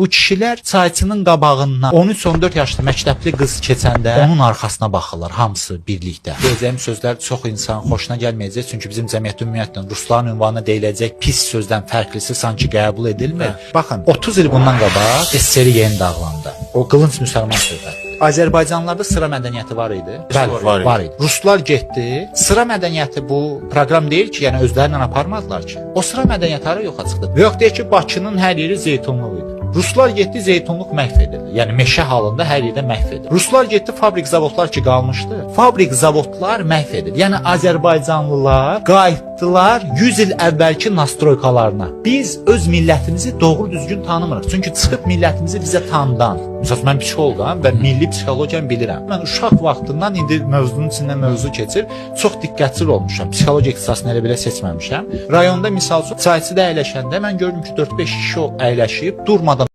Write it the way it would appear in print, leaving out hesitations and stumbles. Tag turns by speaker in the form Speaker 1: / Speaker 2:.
Speaker 1: Bu kişilər çayçının qabağından 13-14 yaşlı məktəbli qız keçəndə onun arxasına baxırlar hamısı birlikdə. Deyəcəyim sözlər çox insan xoşuna gəlməyəcək, çünki bizim cəmiyyətdə ümumiyyətlə rusların ünvanına deyiləcək pis sözdən fərqlisi sanki qəbul edilmir. Baxın, 30 il bundan qabaq SSR yeni dağlandı. O qılınc müsəlman söhbəti. Azərbaycanlılarda sıra mədəniyyəti var idi. Bəli, var idi. Ruslar getdi. Sıra mədəniyyəti bu proqram deyil ki, yəni özlərindən aparmadılar ki. O sıra mədəniyyəti hara yoxa çıxdı? Yox deyək ki, Bakının hər yeri zeytunluq idi. Ruslar getdi, zeytunluq məhv edildi. Yəni meşə halında hər yerdə məhv edildi. Ruslar getdi, fabrik zavodlar ki qalmışdı. Fabrik zavodlar məhv edildi. Yəni Azərbaycanlılar qayıtdılar 100 il əvvəlki nastroykalarına. Biz öz millətimizi doğru düzgün tanımırıq. Çünki çıxıb millətimizi bizə tanıdan. Məsələn, mən psixoloqam və milli psixologiyanı bilirəm. Mən uşaq vaxtından indi mövzunun içindən mövzu keçir. Çox diqqətli olmuşam. Psixologiya ixtisasını elə belə seçməmişəm. Rayonda misal üçün çayçıda əyləşəndə mən gördüm ki, 4-5 kişi əyləşib durmadan